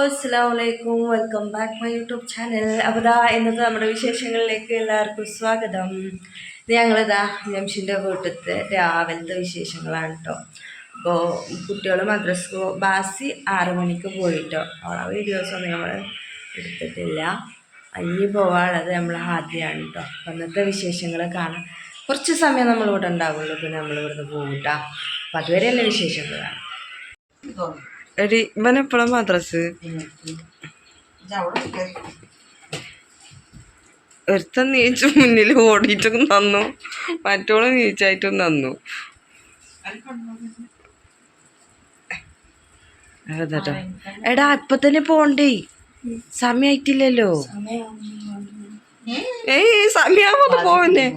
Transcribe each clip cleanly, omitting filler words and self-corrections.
അസ്സലാമലൈക്കും, welcome back my YouTube channel. അപ്പോൾ ഇന്നത്തെ നമ്മുടെ വിശേഷങ്ങളിലേക്ക് എല്ലാവർക്കും സ്വാഗതം. ഞങ്ങളിതാ ജംഷിൻ്റെ വീട്ടിലത്തെ രാവിലത്തെ വിശേഷങ്ങളാണ് കേട്ടോ. അപ്പോൾ കുട്ടികൾ മദ്രസ ബാസി 6 മണിക്ക് പോയിട്ടോ. ആ വീഡിയോസൊന്നും നമ്മൾ എടുത്തിട്ടില്ല. അഞ്ഞി പോവാനുള്ളത് നമ്മൾ ആദ്യമാണ് കേട്ടോ. അപ്പം ഇന്നത്തെ വിശേഷങ്ങൾ കാണാം. കുറച്ച് സമയം നമ്മളിവിടെ ഉണ്ടാവുള്ളൂ, പിന്നെ നമ്മളിവിടുന്ന് പോകും കേട്ടോ. അപ്പം അതുവരെയല്ല വിശേഷങ്ങൾ കാണാം. എടി ഇവനെപ്പോഴും മദ്രസ് ഒരുത്തൻ നീച്ചു മുന്നിൽ ഓടിയിട്ടും തന്നു, മറ്റോളം നീച്ചായിട്ടും തന്നു. അതെട്ടോ എടാ ഇപ്പൊ തന്നെ പോണ്ടേ, സമയായിട്ടില്ലല്ലോ. ഏയ് സമയാവുമ്പോ പോവുന്നേ.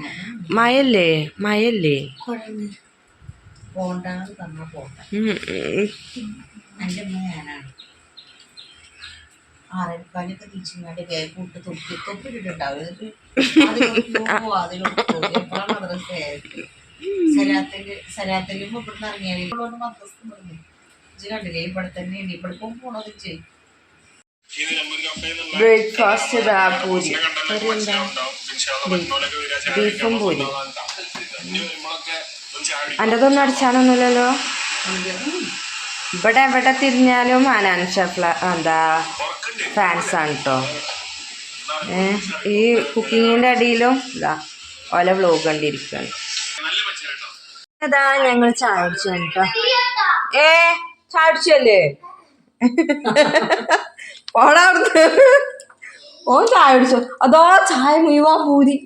മഴല്ലേ മഴല്ലേ. എൻ്റെ ഞാനാണ് 6:45 തിരിച്ചിങ്ങാണ്ട് കൂട്ട് തൊപ്പിട്ടുണ്ടാവും. സലാത്തല് ഇവിടുന്ന് ഇറങ്ങിയാൽ മദ്രസ കണ്ടില്ലേ, ഇവിടെ തന്നെ ഇവിടെ പോണത് ചെയ്യും. ബ്രേക്ക്ഫാസ്റ്റ് പൂരി, ബീഫും പൂരി. അൻ്റെതൊന്നും അടിച്ചാണൊന്നുമില്ലല്ലോ. ഇവിടെ എവിടെ തിരിഞ്ഞാലും അനാൻഷ എന്താ ഫാൻസാണ് കേട്ടോ. ഈ കുക്കിങ്ങിൻ്റെ അടിയിലും ഇതാ ഓല വ്ലോഗ് കണ്ടിരിക്കുകയാണ്. അതാ ഞങ്ങൾ ചായ അടിച്ചു കേട്ടോ. ചായ അടിച്ചല്ലേ ഓളവിടുന്ന് ഓ ചായ അടിച്ചു. അതോ ചായ മുഴുവാൻ പൂരി.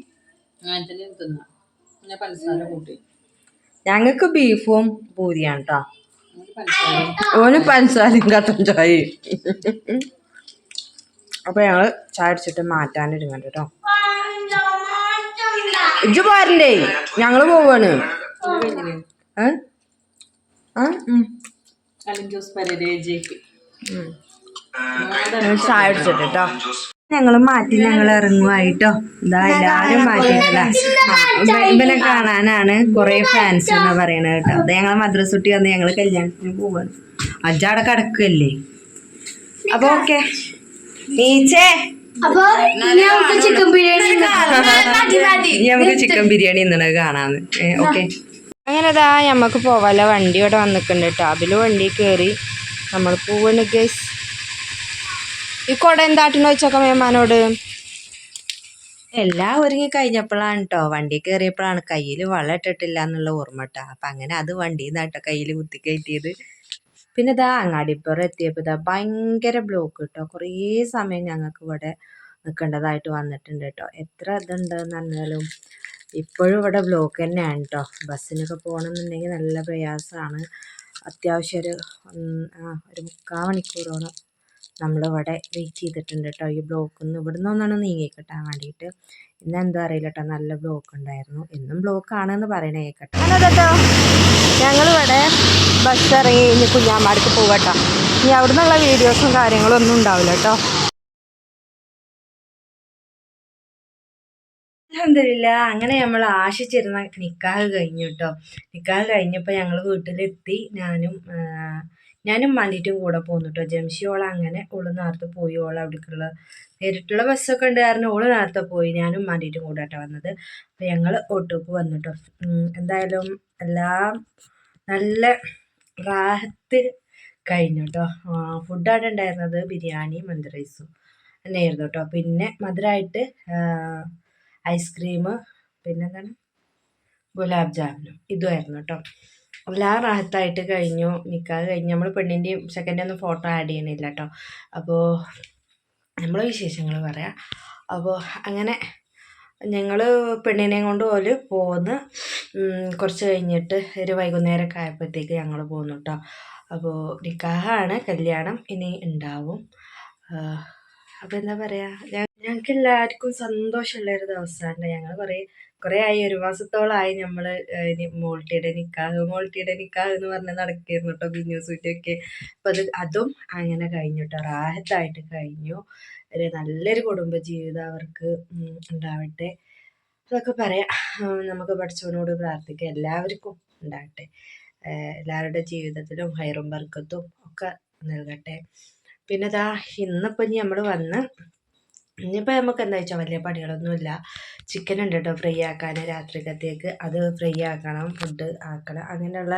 ഞങ്ങൾക്ക് ബീഫും പൂരിയാണ് കേട്ടോ. ഓന് പഞ്ചസാരയും കട്ടൻ ചായയും. അപ്പൊ ഞങ്ങള് ചായ അടിച്ചിട്ട് മാറ്റാനൊരുങ്ങണ്ട കേട്ടോ. ഇജ്ജ് പോരണ്ടേ, ഞങ്ങള് പോവാണ്. ചായ അടിച്ചിട്ട് കേട്ടോ. ഞങ്ങള് മാറ്റി ഞങ്ങൾ ഇറങ്ങുമായിട്ടോ. ഇതാ എല്ലാരും മാറ്റിയിട്ടതാ. ഇവനെ കാണാനാണ് കുറെ ഫാൻസ് എന്നാ പറയണത് കേട്ടോ. അത് ഞങ്ങളെ മദ്രസ കുട്ടി വന്ന് ഞങ്ങള് കല്യാണത്തിന് പോവാണ്. അജ്ജാടെ കിടക്കല്ലേ. അപ്പൊ ഓക്കെ നീച്ചേ, നമുക്ക് ചിക്കൻ ബിരിയാണി ഇന്നത് കാണാന്ന്. ഓക്കെ അങ്ങനെതാ ഞമ്മക്ക് പോവാല. വണ്ടി ഇവിടെ വന്നിട്ടുണ്ട് കേട്ടോ. അതില് വണ്ടി കയറി നമ്മൾ പോവാണ് ഗൈസ്. ഈ കൊട എന്താട്ടിന്ന് വെച്ചോക്കാം മേമാനോട്. എല്ലാം ഒരുങ്ങി കഴിഞ്ഞപ്പോഴാണ് കേട്ടോ വണ്ടി കയറിയപ്പോഴാണ് കയ്യിൽ വളം ഇട്ടിട്ടില്ല എന്നുള്ള ഓർമ്മ കേട്ടോ. അപ്പം അങ്ങനെ അത് വണ്ടിയിൽ നിന്നാട്ടോ കയ്യിൽ കുത്തി കയറ്റിയത്. പിന്നെ ഇതാ അങ്ങാടിപ്പുറം എത്തിയപ്പോൾ ഇതാ ഭയങ്കര ബ്ലോക്ക് കേട്ടോ. കുറേ സമയം ഞങ്ങൾക്ക് ഇവിടെ നിൽക്കേണ്ടതായിട്ട് വന്നിട്ടുണ്ട് കേട്ടോ. എത്ര ഇതുണ്ടെന്ന് പറഞ്ഞാലും ഇപ്പോഴും ഇവിടെ ബ്ലോക്ക് തന്നെയാണ് കേട്ടോ. ബസ്സിനൊക്കെ പോകണമെന്നുണ്ടെങ്കിൽ നല്ല പ്രയാസമാണ്. അത്യാവശ്യം ഒരു 3/4 മണിക്കൂറോളം നമ്മളിവിടെ വെയിറ്റ് ചെയ്തിട്ടുണ്ട് കേട്ടോ. ഈ ബ്ലോക്കിൽ നിന്ന് ഇവിടെ നിന്നൊന്നാണ് നീങ്ങിക്കിട്ടാൻ വേണ്ടിയിട്ട്. ഇന്നെന്താ അറിയില്ല കേട്ടോ, നല്ല ബ്ലോക്ക് ഉണ്ടായിരുന്നു. എന്നും ബ്ലോക്കാണെന്ന് പറയണേ കേട്ടോ. കേട്ടോ ഞങ്ങളിവിടെ ബസ് ഇറങ്ങി ഇനി കുഞ്ഞാമാർക്ക് പോകട്ടോ. ഇനി അവിടെ നിന്നുള്ള വീഡിയോസും കാര്യങ്ങളും ഒന്നും ഉണ്ടാവില്ല കേട്ടോ. അൽഹംദുലില്ല അങ്ങനെ നമ്മൾ ആശിച്ചിരുന്ന നിക്കാഹ് കഴിഞ്ഞു കേട്ടോ. നിക്കാഹ് കഴിഞ്ഞപ്പോൾ ഞങ്ങൾ വീട്ടിലെത്തി. ഞാനും മാൻഡിറ്റും കൂടെ പോന്നു കേട്ടോ. ജംഷിയോളെ അങ്ങനെ ഓള് നേരത്തെ പോയി. അവിടേക്കുള്ള നേരിട്ടുള്ള ബസ്സൊക്കെ ഉണ്ട് കാരണം ഓള് നേരത്തെ പോയി. ഞാനും മാൻഡിറ്റും കൂടെ കേട്ടോ വന്നത്. അപ്പം ഞങ്ങൾ ഓട്ടോക്ക് വന്നു കേട്ടോ. എന്തായാലും എല്ലാം നല്ല റാഹത്തിൽ കഴിഞ്ഞു കേട്ടോ. ഫുഡാണ് ഉണ്ടായിരുന്നത് ബിരിയാണി മന്തി റൈസും തന്നെയായിരുന്നു കേട്ടോ. പിന്നെ മധുരമായിട്ട് ഐസ്ക്രീം, പിന്നെന്താണ് ഗുലാബ് ജാമുനും ഇതുമായിരുന്നു കേട്ടോ. എല്ലാം റാഹത്തായിട്ട് കഴിഞ്ഞു. നിക്കാഹ് കഴിഞ്ഞ് നമ്മൾ പെണ്ണിൻ്റെയും ചെക്കൻ്റെ ഒന്നും ഫോട്ടോ ആഡ് ചെയ്യണില്ല കേട്ടോ. അപ്പോൾ നമ്മൾ വിശേഷങ്ങൾ പറയാം. അപ്പോൾ അങ്ങനെ ഞങ്ങൾ പെണ്ണിനെയും കൊണ്ട് ഓല് പോന്ന് കുറച്ച് കഴിഞ്ഞിട്ട് ഒരു വൈകുന്നേരമൊക്കെ ആയപ്പോഴത്തേക്ക് ഞങ്ങൾ പോന്നു കേട്ടോ. അപ്പോൾ നിക്കാഹാണ്, കല്യാണം ഇനി ഉണ്ടാവും. അപ്പോൾ എന്താ പറയുക, ഞങ്ങൾക്ക് എല്ലാവർക്കും സന്തോഷമുള്ളൊരു ദിവസമാണ്. ഞങ്ങൾ കുറേ ആയി, 1 മാസത്തോളമായി നമ്മൾ മോൾട്ടിയുടെ നിക്കാഹ് എന്ന് പറഞ്ഞ് നടക്കുകയായിരുന്നു കേട്ടോ. ബിന്യൂസൂറ്റൊക്കെ. അപ്പോൾ അതും അങ്ങനെ കഴിഞ്ഞു കേട്ടോ. റാഹത്തായിട്ട് കഴിഞ്ഞു. ഒരു നല്ലൊരു കുടുംബജീവിതം അവർക്ക് ഉണ്ടാവട്ടെ അതൊക്കെ പറയാം. നമുക്ക് പഠിച്ചവനോട് പ്രാർത്ഥിക്കാം എല്ലാവർക്കും ഉണ്ടാകട്ടെ. എല്ലാവരുടെ ജീവിതത്തിലും ഹൈറും ബർക്കത്തും ഒക്കെ നൽകട്ടെ. പിന്നെ ഇതാ ഇന്നിപ്പോൾ ഇനി നമ്മൾ വന്ന് ഇനിയിപ്പോൾ നമുക്ക് എന്താ വെച്ചാൽ വലിയ പണികളൊന്നുമില്ല. ചിക്കൻ ഉണ്ട് കേട്ടോ ഫ്രൈ ആക്കാൻ രാത്രിക്കത്തേക്ക്. അത് ഫ്രൈ ആക്കണം, ഫുഡ് ആക്കണം, അങ്ങനെയുള്ള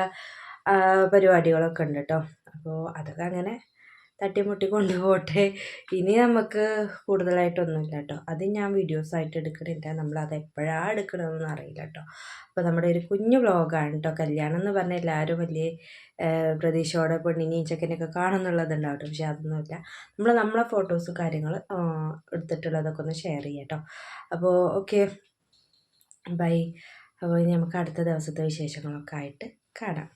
പരിപാടികളൊക്കെ ഉണ്ട് കേട്ടോ. അപ്പോൾ അതൊക്കെ അങ്ങനെ തട്ടിമുട്ടി കൊണ്ടുപോട്ടെ. ഇനി നമുക്ക് കൂടുതലായിട്ടൊന്നുമില്ല കേട്ടോ. അത് ഞാൻ വീഡിയോസായിട്ട് എടുക്കണില്ല. നമ്മളത് എപ്പോഴാണ് എടുക്കണമെന്നൊന്നും അറിയില്ല കേട്ടോ. അപ്പോൾ നമ്മുടെ ഒരു കുഞ്ഞു വ്ളോഗാണ് കേട്ടോ. കല്യാണം എന്ന് പറഞ്ഞാൽ എല്ലാവരും വലിയ പ്രതീക്ഷയോടെ പെണ്ണിനെയും ചെക്കനെയൊക്കെ കാണുന്നുള്ളതുണ്ടാവും കേട്ടോ. പക്ഷെ അതൊന്നുമില്ല. നമ്മളെ ഫോട്ടോസും കാര്യങ്ങൾ എടുത്തിട്ടുള്ളതൊക്കെ ഒന്ന് ഷെയർ ചെയ്യാം കേട്ടോ. അപ്പോൾ ഓക്കെ, ബൈ. അപ്പോൾ ഇനി നമുക്ക് അടുത്ത ദിവസത്തെ വിശേഷങ്ങളൊക്കെ ആയിട്ട് കാണാം.